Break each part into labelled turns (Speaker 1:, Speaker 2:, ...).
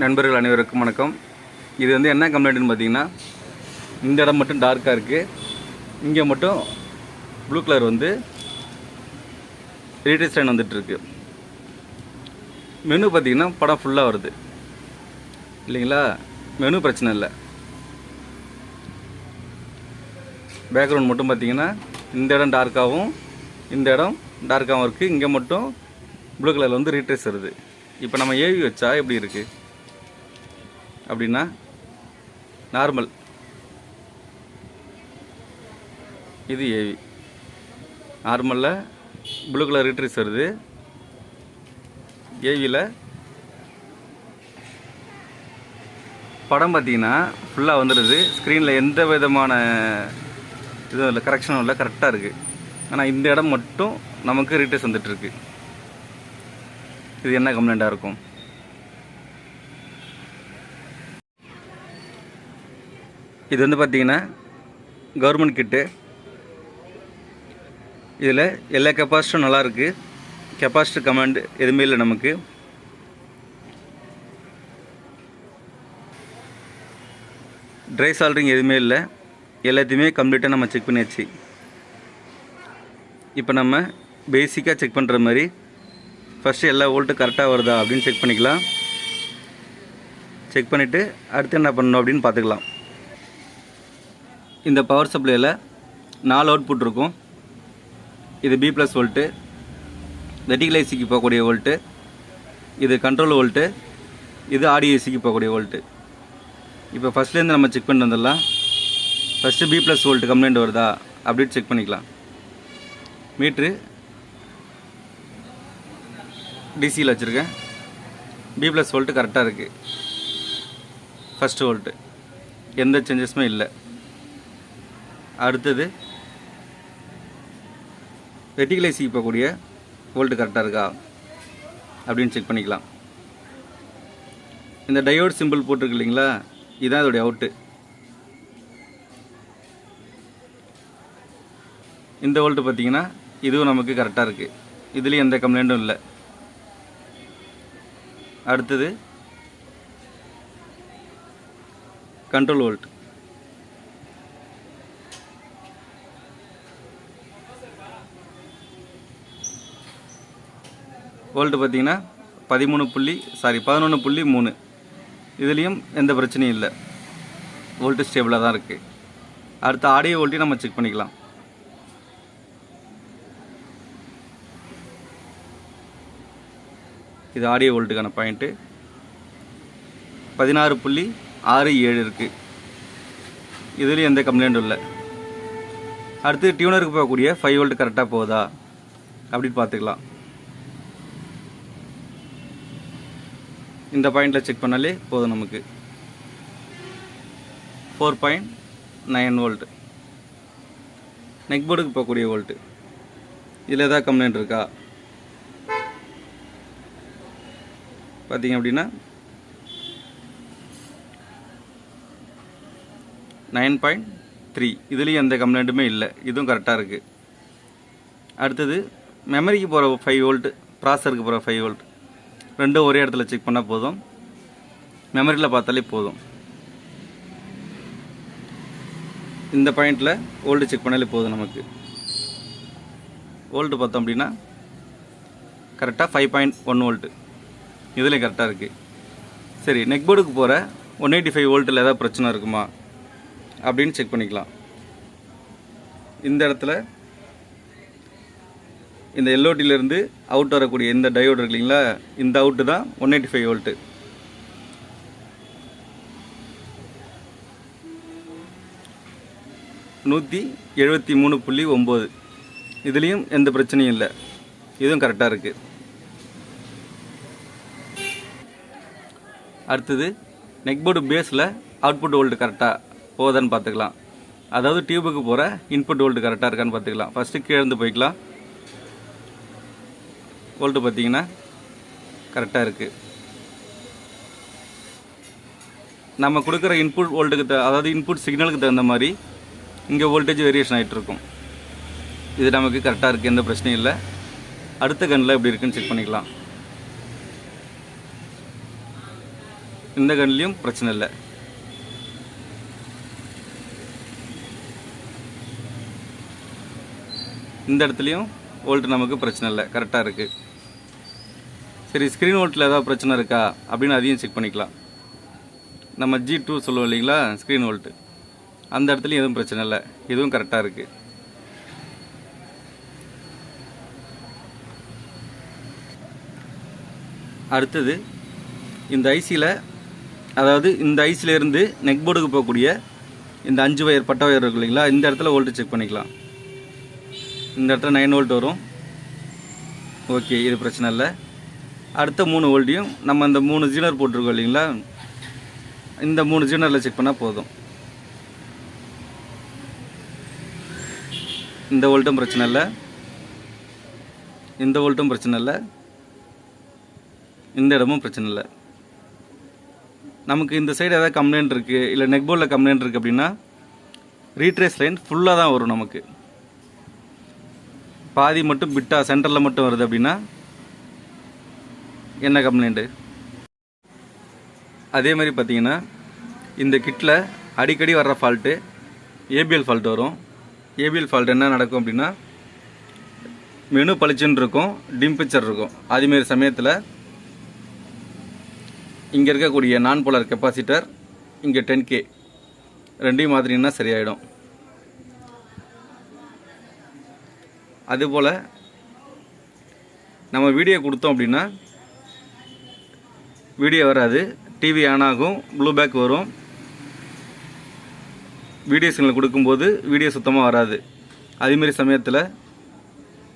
Speaker 1: நண்பர்கள் அனைவருக்கும் வணக்கம். இது என்ன கம்ப்ளைண்ட்னு பார்த்தீங்கன்னா, இந்த இடம் மட்டும் டார்க்காக இருக்குது, இங்கே மட்டும் ப்ளூ கலர் ரீட்ரேஸ் லைன் வந்துட்டுருக்கு. மெனு பார்த்திங்கன்னா படம் ஃபுல்லாக வருது இல்லைங்களா, மெனு பிரச்சனை இல்லை. பேக்ரவுண்ட் மட்டும் பார்த்திங்கன்னா இந்த இடம் டார்க்காகவும் இந்த இடம் டார்க்காகவும் இருக்குது, இங்கே மட்டும் ப்ளூ கலரில் ரீட்ரேஸ் வருது. இப்போ நம்ம ஏவி வச்சா எப்படி இருக்குது அப்படின்னா, நார்மல், இது ஏவி, நார்மலில் ப்ளூ கலர் ரீட்ரேஸ் வருது, ஏவியில் படம் பார்த்திங்கன்னா ஃபுல்லாக வந்துடுது. ஸ்க்ரீனில் எந்த விதமான இதுவும் இல்லை, கரெக்ஷனும் இல்லை, கரெக்டாக இருக்குது. ஆனால் இந்த இடம் மட்டும் நமக்கு ரீட்ரேஸ் வந்துட்டுருக்கு. இது என்ன கம்ப்ளைண்ட்டாக இருக்கும்? இது பார்த்திங்கன்னா கவர்மெண்ட் கிட்டு. இதில் எல்லா கெப்பாசிட்டரும் நல்லாயிருக்கு, கெப்பாசிட்டர் கமாண்ட் எதுவுமே இல்லை. நமக்கு ட்ரை சால்ட்ரிங் எதுவுமே இல்லை, எல்லாத்தையுமே கம்ப்ளீட்டாக நம்ம செக் பண்ணியாச்சு. இப்போ நம்ம பேசிக்காக செக் பண்ணுற மாதிரி ஃபஸ்ட்டு எல்லா வோல்ட்டும் கரெக்டாக வருதா அப்படின்னு செக் பண்ணிக்கலாம். செக் பண்ணிவிட்டு அடுத்து என்ன பண்ணணும் அப்படின்னு பார்த்துக்கலாம். இந்த பவர் சப்ளையில் 4 அவுட்புட் இருக்கும். இது B+ வோல்ட்டு, வெர்டிகல் ஏசிக்கு போகக்கூடிய வோல்ட்டு, இது கண்ட்ரோல் வோல்ட்டு, இது ஆடியோ ஏசிக்கு போகக்கூடிய வோல்ட்டு. இப்போ ஃபஸ்ட்லேருந்து நம்ம செக் பண்ணிட்டு வந்துடலாம். ஃபஸ்ட்டு B+ வோல்ட்டு கம்ப்ளைண்ட் வருதா அப்படின்னு செக் பண்ணிக்கலாம். மீட்ரு டிசியில் வச்சுருக்கேன். B+ வோல்ட்டு கரெக்டாக இருக்குது, ஃபஸ்ட்டு வோல்ட்டு, எந்த சேஞ்சஸுமே இல்லை. அடுத்தது வெர்டிகல் ஏசிக்கு போகக்கூடிய வோல்ட்டு கரெக்டாக இருக்கா அப்படின்னு செக் பண்ணிக்கலாம். இந்த டயோட் சிம்பிள் போட்டிருக்கு இல்லைங்களா, இதுதான் இதோடைய அவுட்டு. இந்த வோல்ட்டு பார்த்திங்கன்னா இதுவும் நமக்கு கரெக்டாக இருக்குது, இதுலேயும் எந்த கம்ப்ளைண்ட்டும் இல்லை. அடுத்தது கண்ட்ரோல் வோல்ட், வோல்ட்டு பார்த்திங்கன்னா 11.3, இதுலேயும் எந்த பிரச்சனையும் இல்லை, வோல்ட்டு ஸ்டேபிளாக தான் இருக்குது. அடுத்த ஆடியோ வோல்ட்டையும் நம்ம செக் பண்ணிக்கலாம். இது ஆடியோ வோல்ட்டுக்கான பாயிண்ட்டு 16.67 இருக்குது, இதுலேயும் எந்த கம்ப்ளைண்ட்டும் இல்லை. அடுத்து டியூனருக்கு போகக்கூடிய 5 வோல்ட் கரெக்டாக போகுதா அப்படின்னு பார்த்துக்கலாம். இந்த பாயிண்டில் செக் பண்ணாலே போதும் நமக்கு. 4.9 வோல்ட் நெக் போர்டுக்கு போகக்கூடிய வோல்ட்டு, இதில் ஏதாவது கம்ப்ளைண்ட் இருக்கா பார்த்தீங்க அப்படின்னா 9.3, இதுலேயும் எந்த கம்ப்ளைண்ட்டுமே இல்லை, இதுவும் கரெக்டாக இருக்குது. அடுத்தது மெமரிக்கு போகிற 5 வோல்ட், ப்ராசருக்கு போகிற 5 வோல்ட், ரெண்டும் ஒரே இடத்துல செக் பண்ணால் போதும், மெமரியில் பார்த்தாலே போதும். இந்த பாயிண்டில் வோல்ட்டு செக் பண்ணாலே போதும் நமக்கு. வோல்ட்டு பார்த்தோம் அப்படின்னா கரெக்டாக 5.1 வோல்ட்டு, இதுலேயும் கரெக்டாக இருக்குது. சரி, நெக் போர்டுக்கு போகிற 185 வோல்ட்டில் ஏதாவது பிரச்சனை இருக்குமா அப்படின்னு செக் பண்ணிக்கலாம். இந்த இடத்துல இந்த எல்ஓடியிலேருந்து அவுட் வரக்கூடிய இந்த டயோடு இருக்கு இல்லைங்களா, இந்த அவுட்டு தான் 185 வோல்ட்டு. $173.9, இதுலேயும் எந்த பிரச்சனையும் இல்லை, இதுவும் கரெக்டாக இருக்குது. அடுத்தது நெக் போர்டு பேஸில் அவுட்புட் வோல்ட்டு கரெக்டாக போகுதான்னு பார்த்துக்கலாம். அதாவது டியூபுக்கு போகிற இன்புட் வோல்ட்டு கரெக்டாக இருக்கான்னு பார்த்துக்கலாம். ஃபஸ்ட்டு கீழேருந்து போய்க்கலாம். வோல்ட்டு பார்த்திங்கன்னா கரெக்டாக இருக்குது. நம்ம கொடுக்குற இன்புட் வோல்ட்டுக்கு அதாவது இன்புட் சிக்னலுக்கு தகுந்த மாதிரி இங்கே வோல்டேஜ் வேரியேஷன் ஆகிட்டுருக்கும். இது நமக்கு கரெக்டாக இருக்குது, எந்த பிரச்சனையும் இல்லை. அடுத்த கண்ணில் எப்படி இருக்குன்னு செக் பண்ணிக்கலாம். இந்த கன்லையும் பிரச்சனை இல்லை. இந்த இடத்துலையும் வோல்ட் நமக்கு பிரச்சனை இல்லை, கரெக்டாக இருக்குது. சரி, ஸ்க்ரீன் வோல்ட்டில் ஏதாவது பிரச்சனை இருக்கா அப்படின்னு அதையும் செக் பண்ணிக்கலாம். நம்ம G2 சொல்லுவோம் இல்லைங்களா, ஸ்க்ரீன் வோல்ட்டு, அந்த இடத்துலையும் எதுவும் பிரச்சனை இல்லை, இதுவும் கரெக்டாக இருக்குது. அடுத்தது இந்த ஐசியில், அதாவது இந்த ஐசியிலேருந்து நெக் போர்டுக்கு போகக்கூடிய இந்த 5 வயர் பட்டை வயர் இருக்கு இல்லைங்களா, இந்த இடத்துல வோல்ட்டு செக் பண்ணிக்கலாம். இந்த இடத்துல 9 வோல்ட் வரும். ஓகே, இது பிரச்சனை இல்லை. அடுத்த 3 வோல்ட்டையும் நம்ம அந்த 3 ஜீனர் போட்டிருக்கோம் இல்லைங்களா, இந்த 3 ஜீனரில் செக் பண்ணால் போதும். இந்த வோல்ட்டும் பிரச்சனை இல்லை, இந்த வோல்ட்டும் பிரச்சனை இல்லை, இந்த இடமும் பிரச்சனை இல்லை. நமக்கு இந்த சைடு ஏதாவது கம்ப்ளைண்ட் இருக்குது, இல்லை நெக் போர்டில் கம்ப்ளைண்ட் இருக்குது அப்படின்னா ரீட்ரேஸ் லைன் ஃபுல்லாக தான் வரும். நமக்கு பாதி மட்டும் பிட்டா சென்டரில் மட்டும் வருது அப்படின்னா என்ன கம்ப்ளைண்ட்டு. அதே மாதிரி பார்த்தீங்கன்னா இந்த கிட்டில் அடிக்கடி வர்ற ஃபால்ட்டு ஏபிஎல் ஃபால்ட் வரும். ஏபிஎல் ஃபால்ட் என்ன நடக்கும் அப்படின்னா, மெனு பளிச்சுன்னு இருக்கும், டிம் பிக்சர் இருக்கும். அதுமாரி சமயத்தில் இங்கே இருக்கக்கூடிய நான் போலார் கெப்பாசிட்டர், இங்கே 10K ரெண்டையும் மாற்றினா சரியாயிடும். அதுபோல் நம்ம வீடியோ கொடுத்தோம் அப்படின்னா வீடியோ வராது, டிவி ஆன் ஆகும், ப்ளூ பேக் வரும். வீடியோ சிக்னல் கொடுக்கும்போது வீடியோ சுத்தமாக வராது. அதேமாரி சமயத்தில்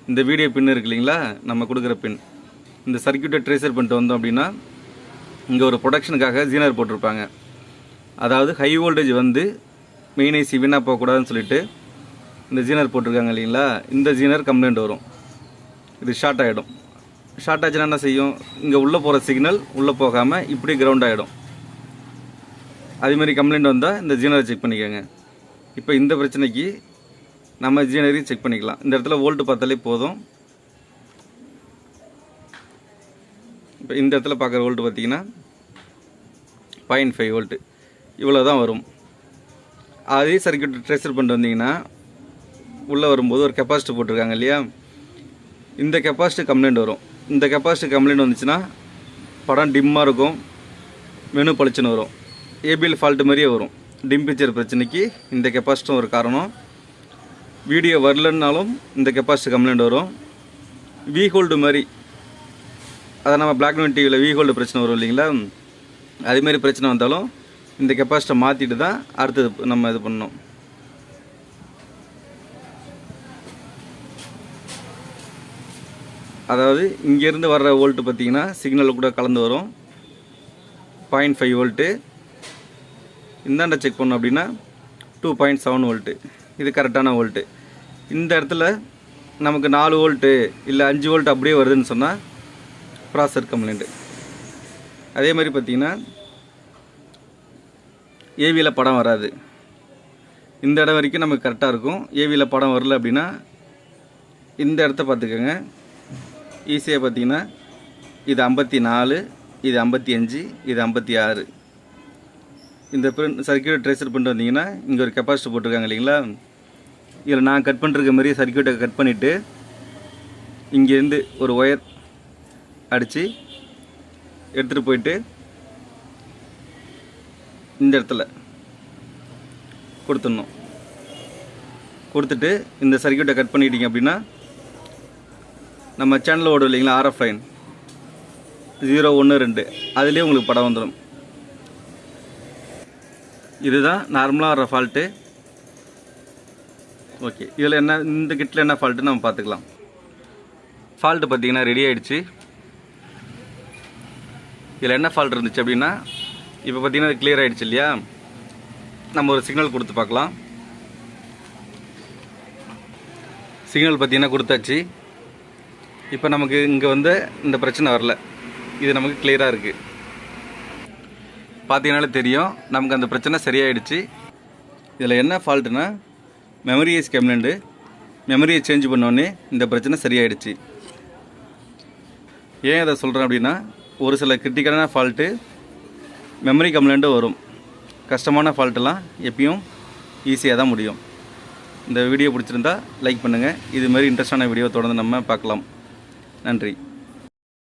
Speaker 1: இந்த வீடியோ பின் இருக்கு இல்லைங்களா, நம்ம கொடுக்குற பின், இந்த சர்க்யூட்டை ட்ரேசர் பண்ணிட்டு வந்தோம் அப்படின்னா இங்கே ஒரு ப்ரொடக்ஷனுக்காக ஜீனர் போட்டிருப்பாங்க. அதாவது ஹை வோல்டேஜ் வந்து மெயின் ஐசி வீணாக போகக்கூடாதுன்னு சொல்லிட்டு இந்த ஜீனர் போட்டிருக்காங்க இல்லைங்களா, இந்த ஜீனர் கம்ப்ளைண்ட் வரும். இது ஷார்ட் ஆகிடும். ஷார்ட் ஆச்சுன்னா என்ன செய்யும், இங்கே உள்ளே போகிற சிக்னல் உள்ளே போகாமல் இப்படி கிரவுண்ட் ஆகிடும். அதேமாதிரி கம்ப்ளைண்ட் வந்தால் இந்த ஜீனரை செக் பண்ணிக்கோங்க. இப்போ இந்த பிரச்சனைக்கு நம்ம ஜீனரையும் செக் பண்ணிக்கலாம். இந்த இடத்துல வோல்ட்டு பார்த்தாலே போதும். இப்போ இந்த இடத்துல பார்க்குற வோல்ட்டு பார்த்தீங்கன்னா 0.5 வோல்ட்டு, இவ்வளோ தான் வரும். அதே சர்க்யூட் ட்ரேசர் பண்ணிட்டு வந்தீங்கன்னா உள்ளே வரும்போது ஒரு கெப்பாசிட்டி போட்டிருக்காங்க இல்லையா, இந்த கெப்பாசிட்டி கம்ப்ளைண்ட் வரும். இந்த கெப்பாசிட்டி கம்ப்ளைண்ட் வந்துச்சுன்னா படம் டிம்மாக இருக்கும், மெனு பளிச்சுன்னு வரும், ஏபிஎல் ஃபால்ட்டு மாதிரியே வரும். டிம் பிக்சர் பிரச்சனைக்கு இந்த கெப்பாசிட்டும் ஒரு காரணம். வீடியோ வரலன்னாலும் இந்த கெப்பாசிட்டி கம்ப்ளைண்ட் வரும். வி ஹோல்டு மாதிரி, அதை நம்ம பிளாக் அண்ட் ஒயிட் டிவியில் வி ஹோல்டு பிரச்சனை வரும் இல்லைங்களா, அதேமாரி பிரச்சனை வந்தாலும் இந்த கெப்பாசிட்டை மாற்றிட்டு தான் அடுத்தது நம்ம இது பண்ணணும். அதாவது இங்கேருந்து வர்ற வோல்ட்டு பார்த்திங்கன்னா சிக்னலில் கூட கலந்து வரும். 0.5 வோல்ட்டு. இந்தாண்ட செக் பண்ணோம் அப்படின்னா 2.7 வோல்ட்டு. இது கரெக்டான வோல்ட்டு. இந்த இடத்துல நமக்கு 4 வோல்ட்டு இல்லை 5 வோல்ட் அப்படியே வருதுன்னு சொன்னால் ப்ராசஸர் கம்ப்ளைண்ட்டு. அதே மாதிரி பார்த்திங்கன்னா ஏவியில் படம் வராது. இந்த இடம் வரைக்கும் நமக்கு கரெக்டாக இருக்கும். ஏவியில் படம் வரல அப்படின்னா இந்த இடத்த பார்த்துக்கோங்க. ஈஸியாக பார்த்திங்கன்னா இது 54, இது 55, இது 56. இந்த சர்க்யூட் ட்ரேசர் பண்ணிட்டு வந்தீங்கன்னா இங்கே ஒரு கெப்பாசிட்டி போட்டிருக்காங்க இல்லைங்களா, இதில் நான் கட் பண்ணிருக்க மாதிரி சர்க்யூட்டை கட் பண்ணிவிட்டு இங்கேருந்து ஒரு ஒயர் அடித்து எடுத்துகிட்டு போயிட்டு இந்த இடத்துல கொடுத்துடணும். கொடுத்துட்டு இந்த சர்க்யூட்டை கட் பண்ணிட்டீங்க அப்படின்னா நம்ம சேனலில் ஓடும் இல்லைங்களா, ஆர்எஃப் லைன் 0, 1, 2, அதுலேயே உங்களுக்கு படம் வந்துடும். இதுதான் நார்மலாக வர ஃபால்ட்டு. ஓகே, இதில் என்ன, இந்த கிட்டில் என்ன ஃபால்ட்டுன்னு நம்ம பார்த்துக்கலாம். ஃபால்ட்டு பார்த்திங்கன்னா ரெடி ஆகிடுச்சு. இதில் என்ன ஃபால்ட் இருந்துச்சு அப்படின்னா, இப்போ பார்த்திங்கன்னா அது கிளியர் ஆகிடுச்சு இல்லையா. நம்ம ஒரு சிக்னல் கொடுத்து பார்க்கலாம். சிக்னல் பார்த்திங்கன்னா கொடுத்தாச்சு. இப்போ நமக்கு இங்கே வந்து இந்த பிரச்சனை வரல, இது நமக்கு கிளியராக இருக்குது. பார்த்தீங்கனாலே தெரியும் நமக்கு அந்த பிரச்சனை சரியாயிடுச்சு. இதில் என்ன ஃபால்ட்டுனா, மெமரியை கம்ப்ளைண்ட்டு. மெமரியை சேஞ்ச் பண்ணோடனே இந்த பிரச்சனை சரியாயிடுச்சு. ஏன் அதை சொல்கிறேன் அப்படின்னா, ஒரு சில கிரிட்டிக்கலான ஃபால்ட்டு மெமரி கம்ப்ளைண்ட்டும் வரும். கஷ்டமான ஃபால்ட்டெல்லாம் எப்பயும் ஈஸியாக தான் முடியும். இந்த வீடியோ பிடிச்சிருந்தா லைக் பண்ணுங்கள். இதுமாரி இன்ட்ரெஸ்டான வீடியோ தொடர்ந்து நம்ம பார்க்கலாம். நன்றி.